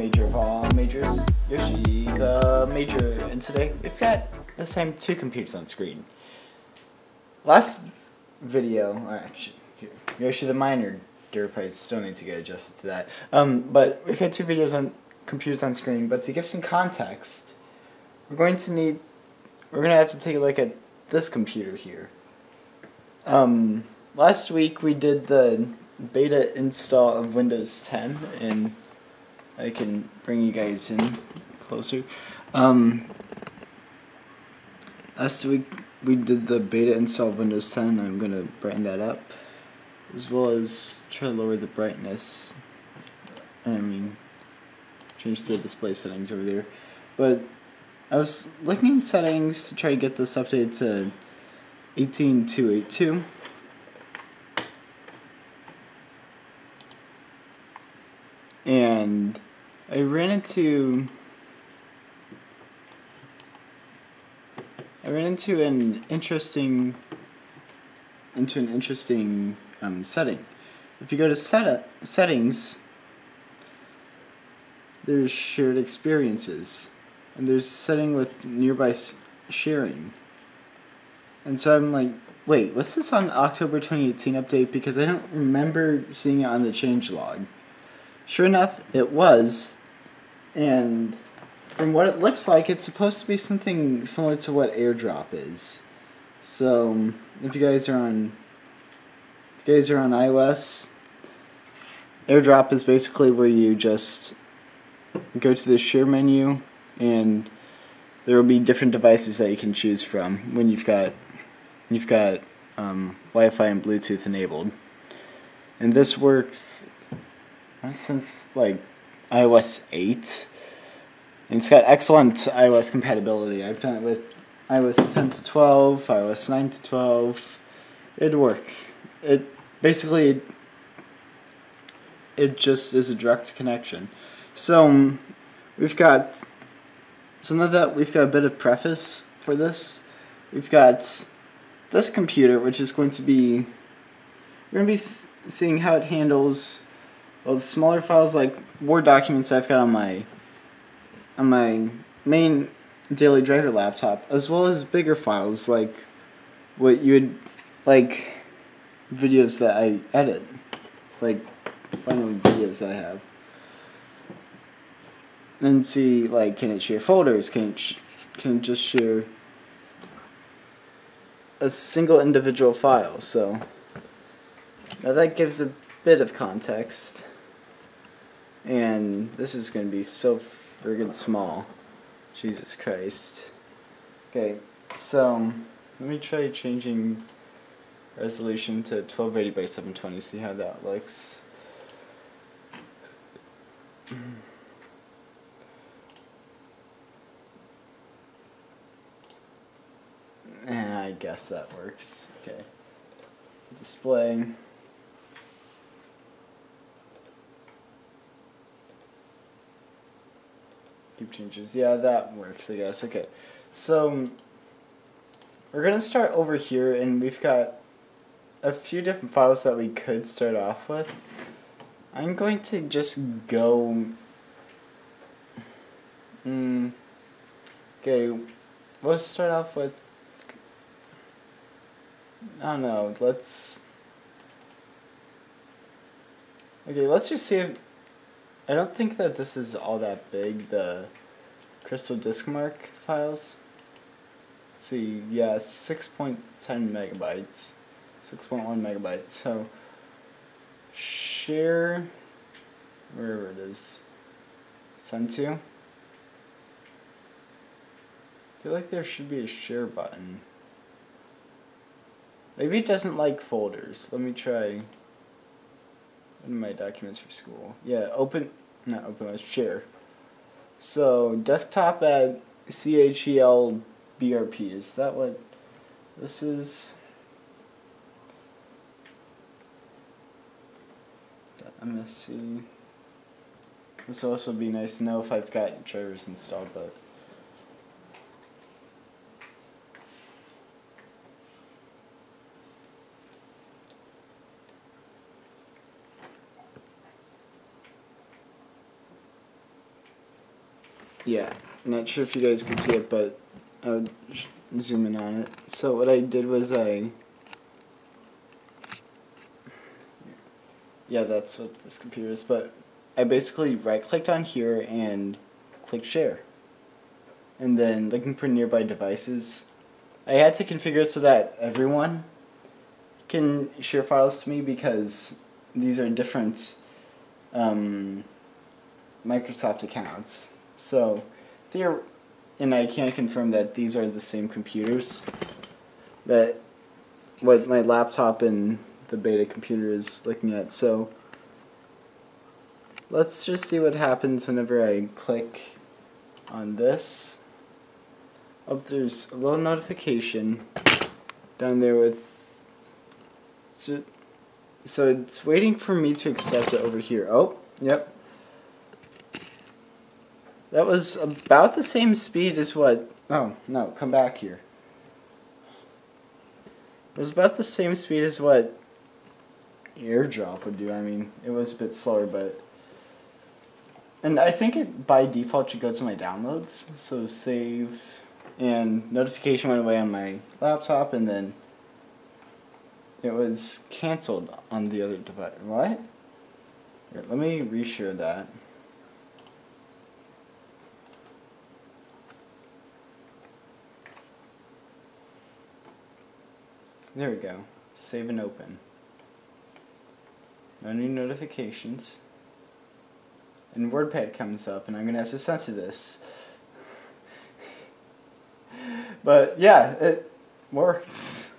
major of all majors, Yoshi the major, and today we've got this time 2 computers on screen. Last video, actually, Yoshi the minor, I still need to get adjusted to that. But we've got 2 videos on computers on screen, but to give some context, we're going to have to take a look at this computer here. Last week we did the beta install of Windows 10, and I can bring you guys in closer. Last week we did the beta install of Windows 10. I'm going to brighten that up, as well as try to lower the brightness. Change the display settings over there. But I was looking in settings to try to get this updated to 18.282. And I ran into an interesting setting. If you go to settings, there's shared experiences, and there's setting with nearby sharing. And so I'm like, wait, was this on October 2018 update? Because I don't remember seeing it on the changelog. Sure enough, it was, and from what it looks like, it's supposed to be something similar to what AirDrop is. So, if you guys are on iOS, AirDrop is basically where you just go to the share menu, and there will be different devices that you can choose from when you've got Wi-Fi and Bluetooth enabled. And this works since like iOS 8, and it's got excellent iOS compatibility. I've done it with iOS 10 to 12, iOS 9 to 12. It'd work. It just is a direct connection. So now that we've got a bit of preface for this, we've got this computer, which is we're going to be seeing how it handles, well, the smaller files like Word documents I've got on my main daily driver laptop, as well as bigger files like what you would like videos that I edit, like final videos that I have. And see, like, can it share folders? Can it just share a single individual file? So now that gives a bit of context. And this is going to be so friggin' small. Jesus Christ. Okay, so let me try changing resolution to 1280 by 720, see how that looks. I guess that works. Okay. Display. Keep changes. Yeah, that works, I guess. Okay. So we're going to start over here, and we've got a few different files that we could start off with. I'm going to just go... Okay, we'll start off with... I don't know, let's just see if... I don't think that this is all that big, the Crystal Disk Mark files. Let's see, yeah, 6.10 megabytes. 6.1 megabytes, so share, wherever it is, send to. I feel like there should be a share button. Maybe it doesn't like folders. Let me try in my documents for school. Yeah, let's share. So desktop at CHEL-BRP, is that what this is? MSC. This will also be nice to know if I've got drivers installed, but Yeah, not sure if you guys can see it, but I'll zoom in on it. So what I did was yeah, that's what this computer is, but I basically right-clicked on here and click share. And then looking for nearby devices. I had to configure it so that everyone can share files to me because these are different Microsoft accounts. So, and I can't confirm that these are the same computers that what my laptop and the beta computer is looking at. So, let's just see what happens whenever I click on this. Oh, there's a little notification down there with... So it's waiting for me to accept it over here. Oh, yep. That was about the same speed as what... Oh, no, come back here. It was about the same speed as what AirDrop would do. I mean, it was a bit slower, but... And I think it, by default, should go to my downloads. So save... And notification went away on my laptop, and then it was canceled on the other device. What? Here, let me reshare that. There we go. Save and open. No new notifications. And WordPad comes up, and I'm going to have to censor this. But yeah, it works.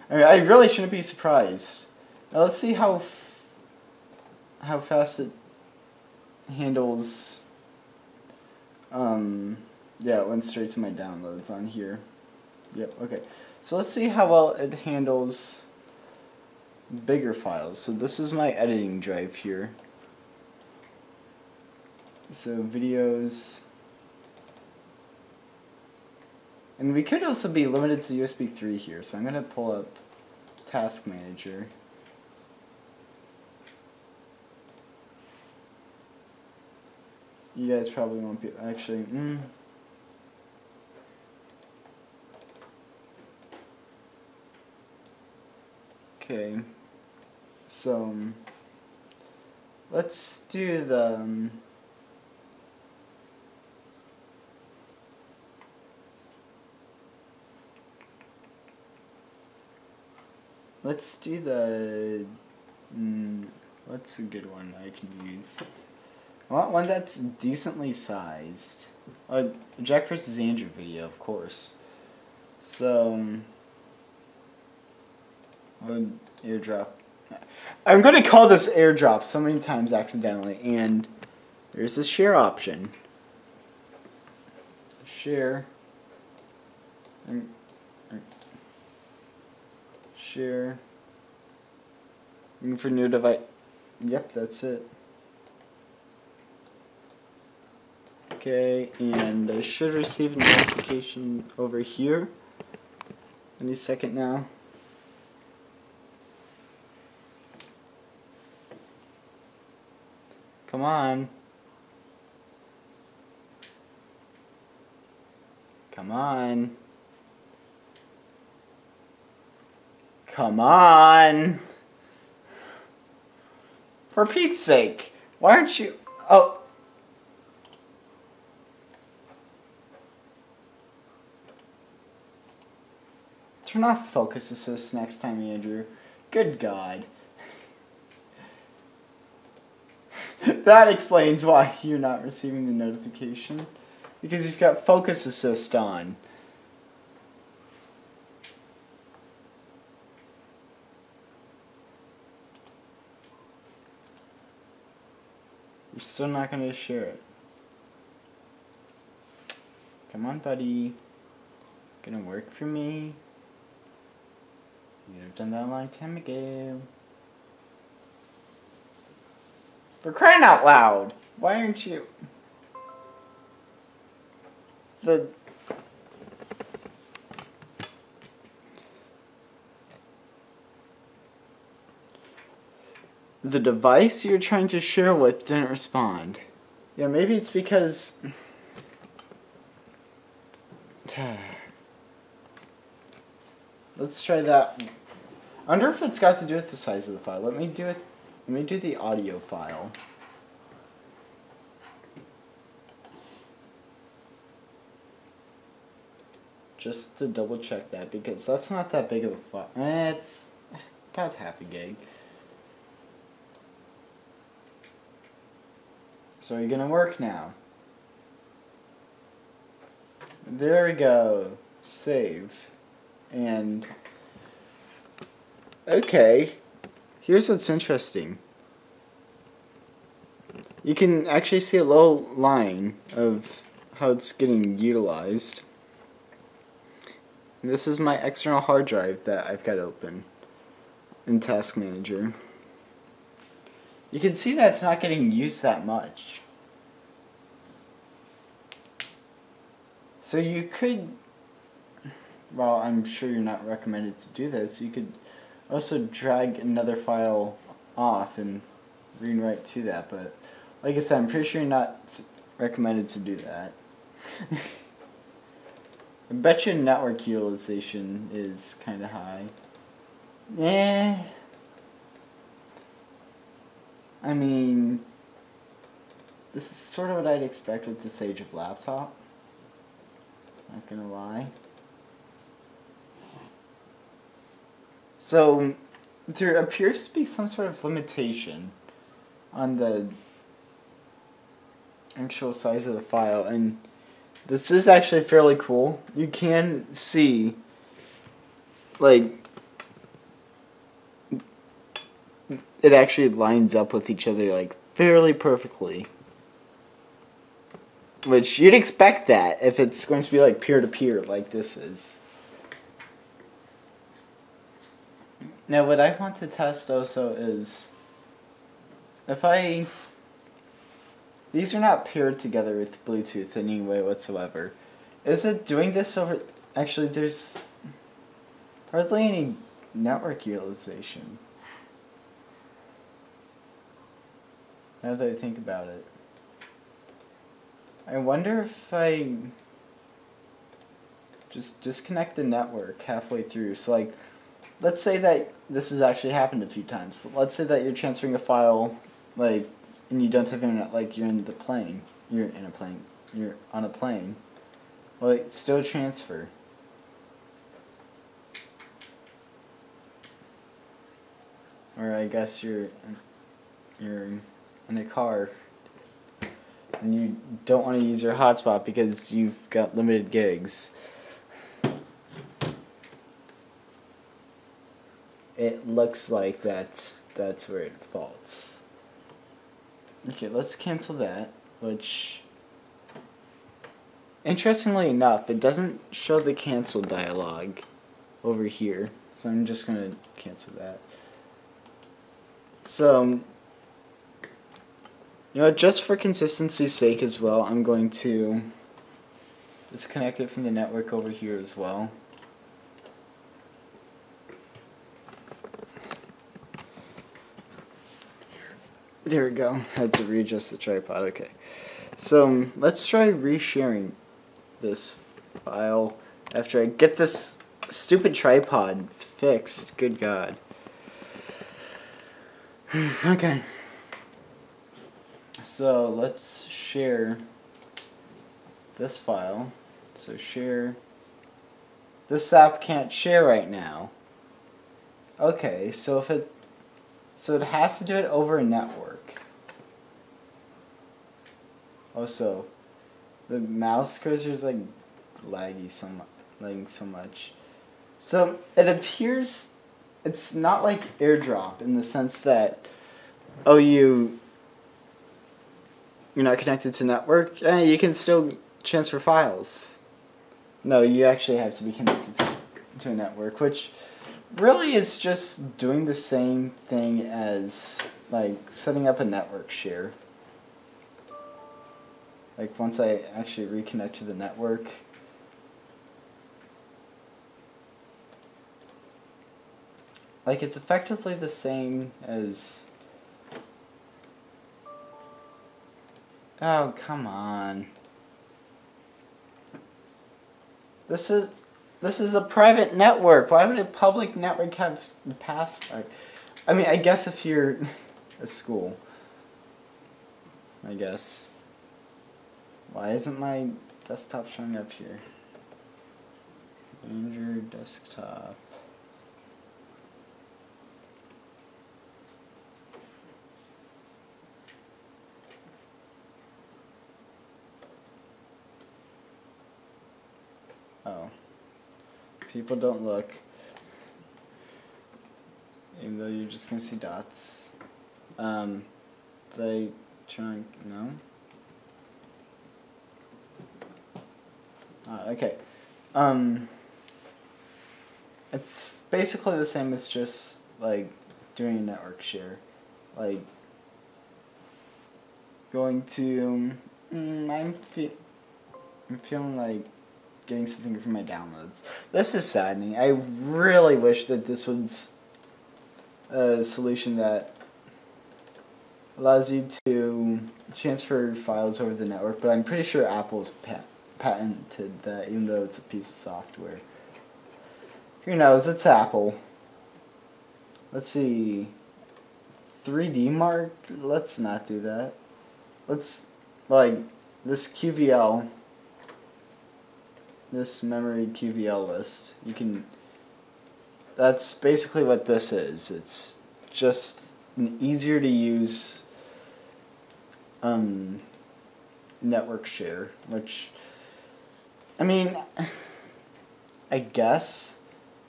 I mean, I really shouldn't be surprised. Now let's see how fast it handles. Yeah, it went straight to my downloads on here. Yep. Okay. So let's see how well it handles bigger files. So this is my editing drive here. So videos. And we could also be limited to USB 3 here, so I'm going to pull up Task Manager. You guys probably won't be, actually, Okay, so let's do the... Let's do the... what's a good one I can use? I want one that's decently sized. Jack vs. Andrew video, of course. So... AirDrop. I'm going to call this AirDrop so many times accidentally, and there's the share option. Share. Share. Looking for new device. Yep, that's it. Okay, and I should receive a notification over here any second now. Come on. Come on. Come on. For Pete's sake. Why aren't you... Oh. Turn off focus assist next time, Andrew. Good God. That explains why you're not receiving the notification. Because you've got focus assist on. You're still not going to share it. Come on, buddy. Gonna work for me. You'd have done that a long time ago. For crying out loud! Why aren't you... The device you're trying to share with didn't respond. Yeah, maybe it's because Let's try that. I wonder if it's got to do with the size of the file. Let me do it. Let me do the audio file. Just to double check that, because that's not that big of a file. It's about half a gig. So are you gonna work now? There we go. Save. And okay, here's what's interesting. You can actually see a little line of how it's getting utilized. And this is my external hard drive that I've got open in Task Manager. You can see that it's not getting used that much. So you could, well, I'm sure you're not recommended to do this, you could also drag another file off and read right to that, but like I said, I'm pretty sure you're not recommended to do that. I bet your network utilization is kind of high. I mean, this is sort of what I'd expect with this age of laptop. Not gonna lie. So, there appears to be some sort of limitation on the actual size of the file, and this is actually fairly cool. You can see, like, it actually lines up with each other, like, fairly perfectly. Which, you'd expect that if it's going to be, like, peer-to-peer, like this is. Now, what I want to test also is, if I... These are not paired together with Bluetooth in any way whatsoever. Is it doing this over... Actually, there's hardly any network utilization. Now that I think about it. I wonder if I just disconnect the network halfway through. So, like, let's say that this has actually happened a few times. Let's say that you're transferring a file, like, and you don't have internet, like you're in the plane. You're in a plane. You're on a plane. Well, it's still a transfer. Or I guess you're in a car and you don't want to use your hotspot because you've got limited gigs. It looks like that's where it faults. Okay, let's cancel that, which, interestingly enough, it doesn't show the cancel dialog over here, so I'm just going to cancel that. So, you know, just for consistency's sake as well, I'm going to disconnect it from the network over here as well. There we go. Had to readjust the tripod. Okay. So let's try resharing this file after I get this stupid tripod fixed. Good God. Okay. So let's share this file. So share. This app can't share right now. Okay, so if it has to do it over a network. Also, the mouse cursor is like lagging so much. So it appears it's not like AirDrop in the sense that, oh, you're not connected to network. You can still transfer files. No, you actually have to be connected to a network, which really is just doing the same thing as like setting up a network share. Like once I actually reconnect to the network, like it's effectively the same as, oh come on, This is a private network. Why would a public network have the password? I mean, I guess if you're a school. I guess. Why isn't my desktop showing up here? Danger desktop. Oh. People don't look. Even though you're just gonna see dots. Did I turn on? No? Okay. It's basically the same as just, like, doing a network share. Like, going to... I'm feeling like getting something from my downloads. This is saddening. I really wish that this was a solution that allows you to transfer files over the network, but I'm pretty sure Apple's patented that, even though it's a piece of software. Who knows? It's Apple. Let's see. 3D Mark? Let's not do that. Let's, like, this QVL, this memory QVL list, you can, that's basically what this is. It's just an easier to use network share, which, I mean, I guess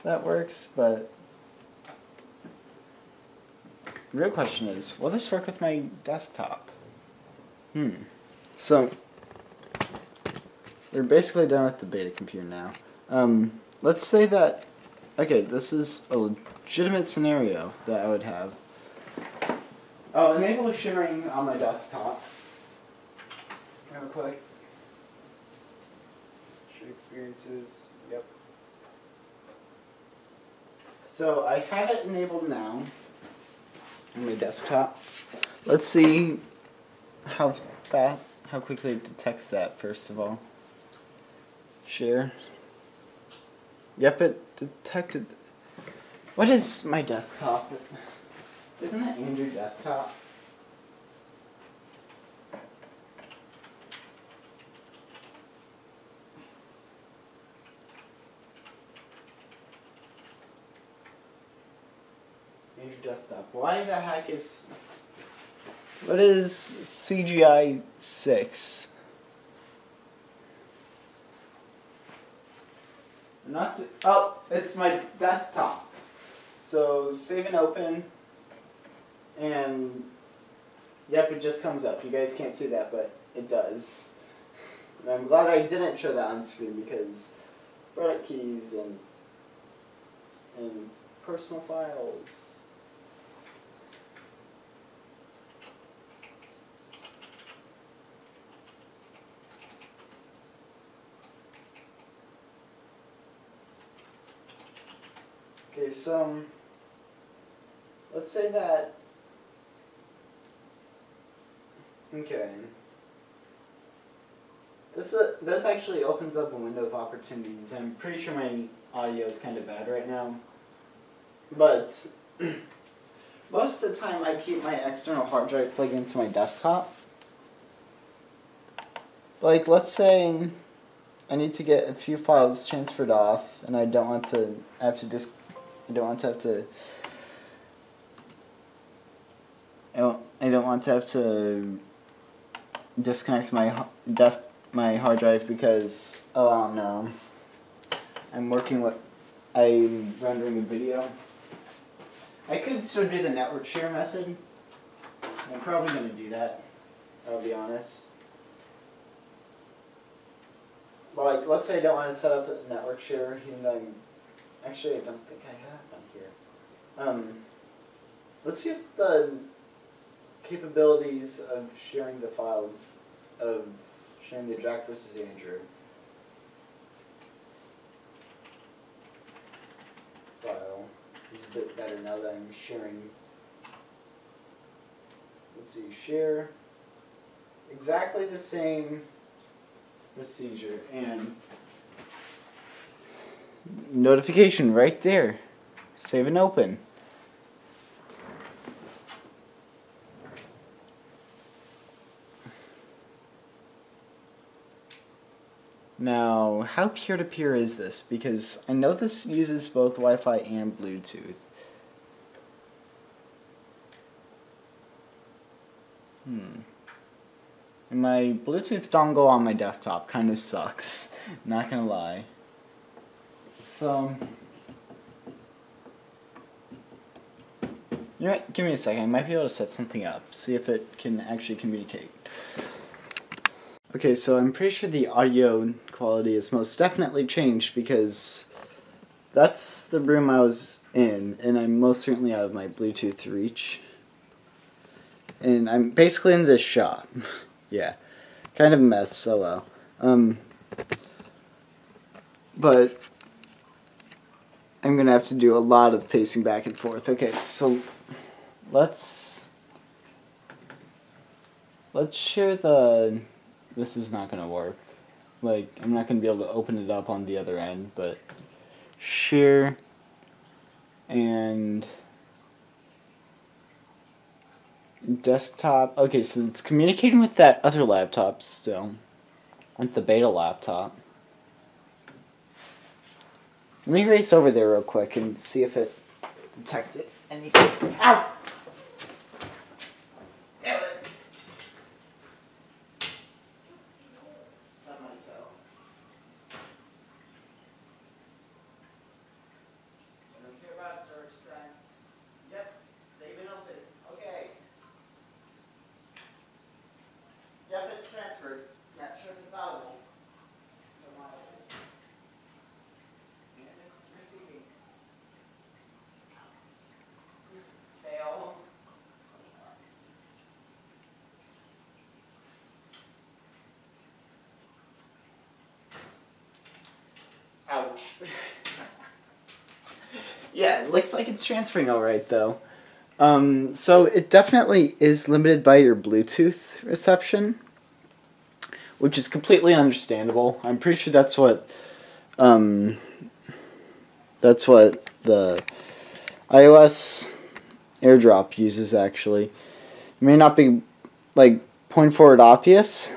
that works, but the real question is, will this work with my desktop? So, we're basically done with the beta computer now. Let's say that, okay, this is a legitimate scenario that I would have. I'll enable sharing on my desktop. Real quick. Share experiences, yep. So I have it enabled now on my desktop. Let's see how quickly it detects that, first of all. Share. Yep, it detected. What is my desktop? Isn't it Andrew Desktop? Andrew Desktop. Why the heck is... What is CGI 6? Oh, it's my desktop. So save and open, and yep, it just comes up. You guys can't see that, but it does. And I'm glad I didn't show that on screen because product keys and personal files. Okay, so let's say that, okay, this actually opens up a window of opportunities. I'm pretty sure my audio is kind of bad right now, but most of the time I keep my external hard drive plugged into my desktop. Like, let's say I need to get a few files transferred off, and I don't want to have to I don't want to have to disconnect my hard drive because, oh, I don't know, I'm rendering a video. I could still do the network share method. I'm probably going to do that, I'll be honest. But, like, let's say I don't want to set up a network share, even though actually I don't think I have one here. Let's see if the capabilities of sharing the files, of sharing the Jack versus Andrew file is a bit better now that I'm sharing. Let's see, share exactly the same procedure, and notification right there. Save and open. Now, how peer-to-peer is this? Because I know this uses both Wi-Fi and Bluetooth. And my Bluetooth dongle on my desktop kind of sucks. Not gonna lie. So, you know what? Give me a second. I might be able to set something up. See if it can actually communicate. Okay, so I'm pretty sure the audio quality has most definitely changed because that's the room I was in, and I'm most certainly out of my Bluetooth reach. And I'm basically in this shop. Yeah, kind of a mess, so well. But I'm gonna have to do a lot of pacing back and forth. Okay, so let's share the... This is not gonna work. Like, I'm not gonna be able to open it up on the other end, but share and desktop. Okay, so it's communicating with that other laptop still, with the beta laptop. Let me race over there real quick and see if it detected anything. Ow! Transferred. Not sure if it's audible. And it's receiving. Fail. Ouch. Yeah, it looks like it's transferring alright though. So it definitely is limited by your Bluetooth reception, which is completely understandable. I'm pretty sure that's what the iOS AirDrop uses actually. It may not be like point forward obvious,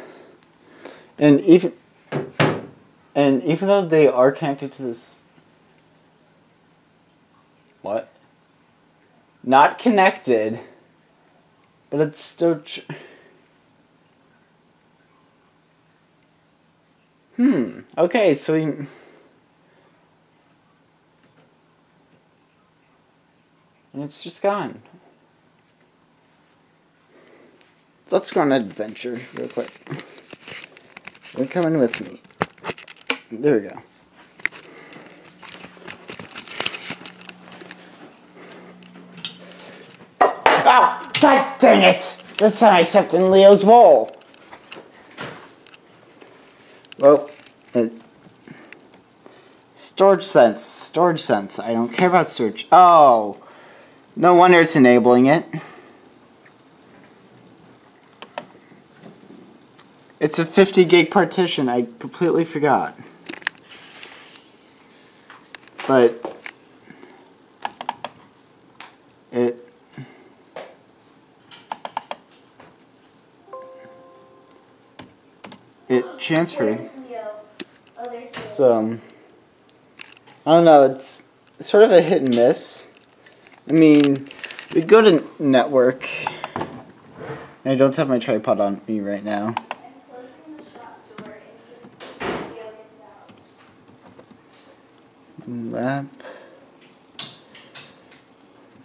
and even though they are connected to this, what? Not connected, but it's still. Okay, so and it's just gone. Let's go on an adventure real quick. You're coming with me. There we go. Oh, god dang it! This time I stepped in Leo's bowl. Well, storage sense. I don't care about search. Oh, no wonder it's enabling it. It's a 50 gig partition. I completely forgot. But it transferred. So I don't know, it's sort of a hit and miss. I mean, we go to network. I don't have my tripod on me right now. I'm closing the shop door in case the video gets out.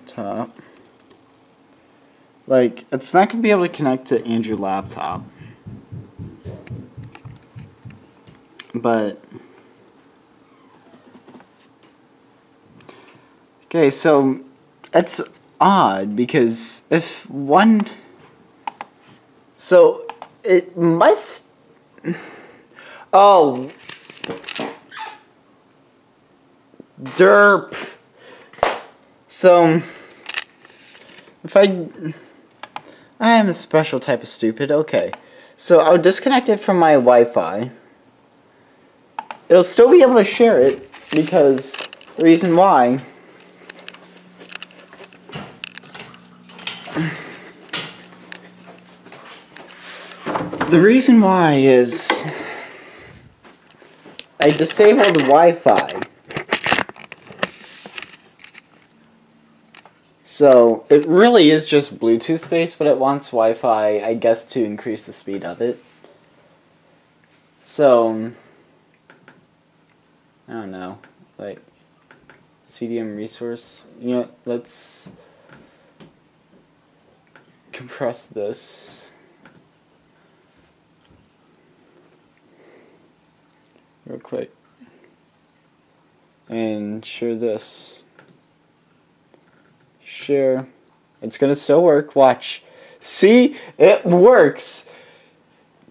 Laptop. Like, it's not going to be able to connect to Andrew's laptop. But okay, so it's odd because if one, so it must, oh, derp. So if I am a special type of stupid. Okay, so I would disconnect it from my Wi-Fi. It'll still be able to share it, because the reason why is I disabled Wi-Fi. So it really is just Bluetooth based, but it wants Wi-Fi, I guess, to increase the speed of it. So I don't know, like CDM resource. You know, let's compress this real quick and share this. Share. It's gonna still work. Watch. See? It works.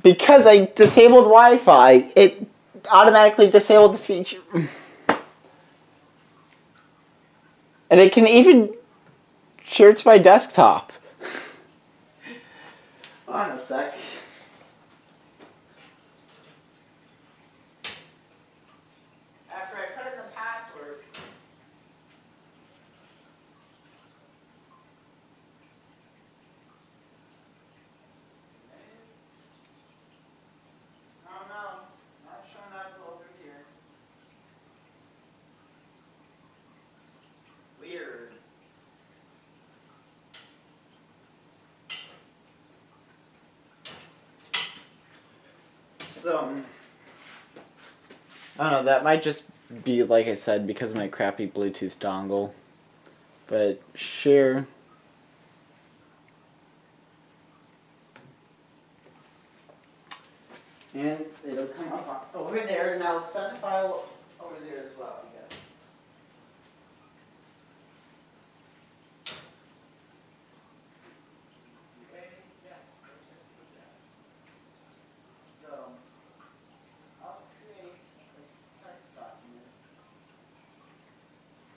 Because I disabled Wi-Fi, it automatically disabled the feature. And it can even share to my desktop. Hold on a sec. After I put in the password. Oh no, not showing up over here. Weird. So, I don't know, that might just be, like I said, because of my crappy Bluetooth dongle. But share. And it'll come up over there. Now send a file over there as well, I guess. Okay, yes, let's just do that. So, I'll create a text document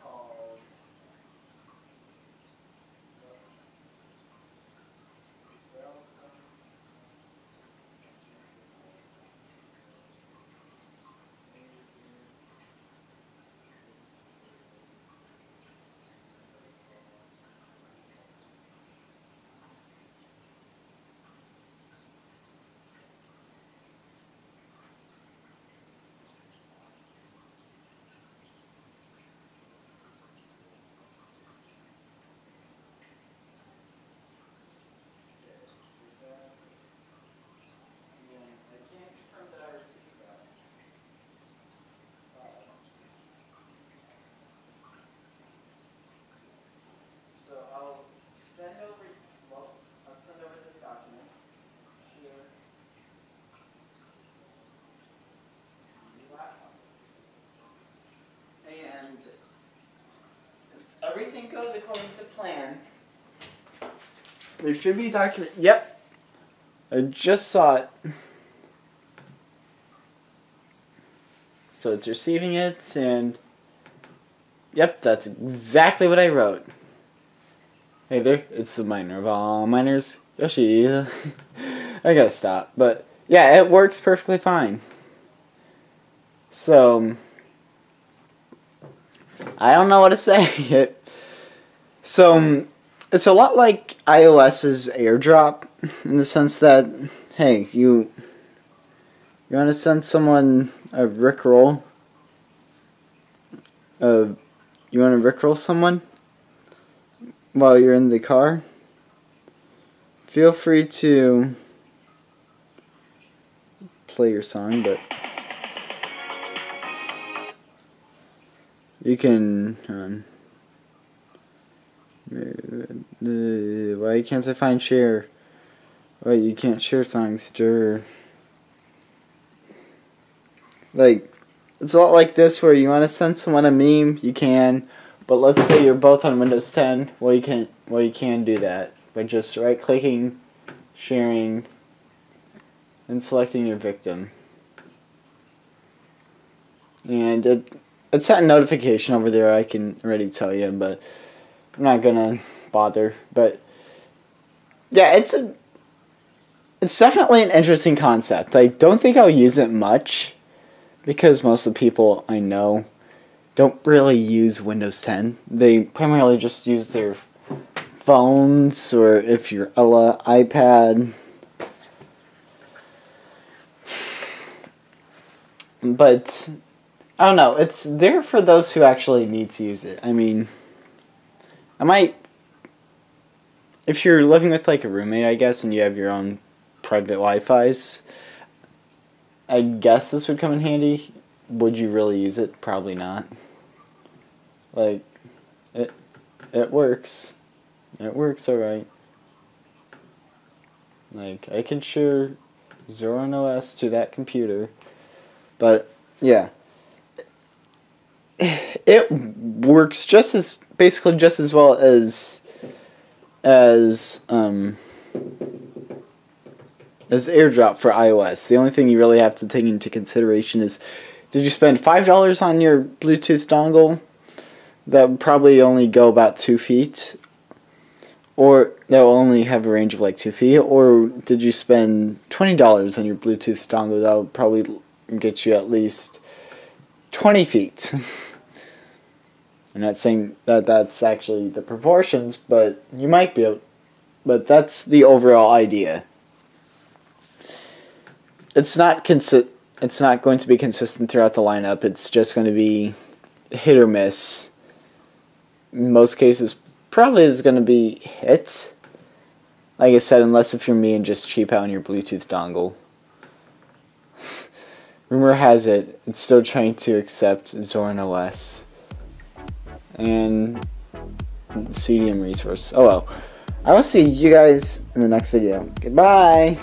called Welcome. So I'll send over, I'll send over this document here. New laptop. And if everything goes according to plan, there should be a document. Yep. I just saw it. So it's receiving it, and yep, that's exactly what I wrote. Hey there, it's the miner of all miners, Yoshi. I gotta stop, but yeah, it works perfectly fine. So I don't know what to say. So it's a lot like iOS's AirDrop in the sense that, hey, you want to send someone a Rickroll. You want to Rickroll someone while you're in the car? Feel free to play your song, but you can. Why can't I find share? Why you can't share songs? Like, it's a lot like this where you want to send someone a meme, you can, but let's say you're both on Windows 10, well you can do that by just right clicking, sharing, and selecting your victim. And it sent a notification over there, I can already tell you, but I'm not gonna bother. But yeah, it's definitely an interesting concept. I don't think I'll use it much, because most of the people I know don't really use Windows 10. They primarily just use their phones, or if you're iPad. But I don't know, it's there for those who actually need to use it. I mean, if you're living with like a roommate, I guess, and you have your own private Wi-Fi's, I guess this would come in handy. Would you really use it? Probably not. Like, it works. It works alright. Like, I can share Zorin OS to that computer. But, yeah. It works basically just as well as AirDrop for iOS. The only thing you really have to take into consideration is, did you spend $5 on your Bluetooth dongle? That would probably only go about 2 feet. Or that will only have a range of like 2 feet. Or did you spend $20 on your Bluetooth dongle? That will probably get you at least 20 feet. I'm not saying that that's actually the proportions, but you might be able, but that's the overall idea. It's not going to be consistent throughout the lineup. It's just going to be hit or miss. In most cases, probably is going to be hit. Like I said, unless if you're me and just cheap out on your Bluetooth dongle. Rumor has it, it's still trying to accept Zorin OS and CDM resource. Oh well. I will see you guys in the next video. Goodbye!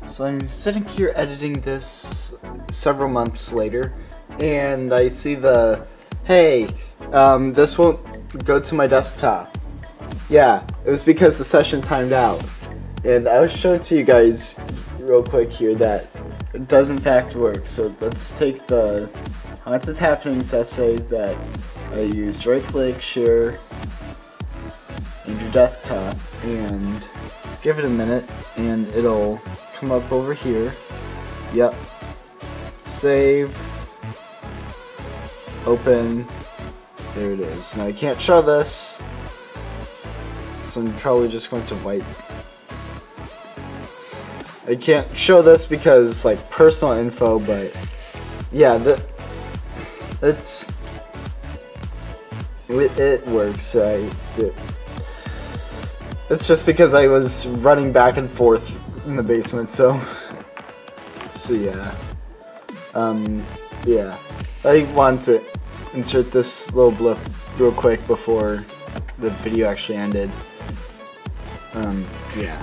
So I'm sitting here editing this several months later, and I see hey, this won't go to my desktop. Yeah, it was because the session timed out. And I was showing to you guys real quick here that it does in fact work. So let's take the Haunted Happenings essay that I used. Right click, share, and your desktop, and give it a minute, and it'll come up over here. Yep. Save. Open. There it is. Now I can't show this, so I'm probably just going to wipe. I can't show this because like personal info, but yeah, it works. It's just because I was running back and forth in the basement, so yeah. Yeah. I want to insert this little blip real quick before the video actually ended. Yeah.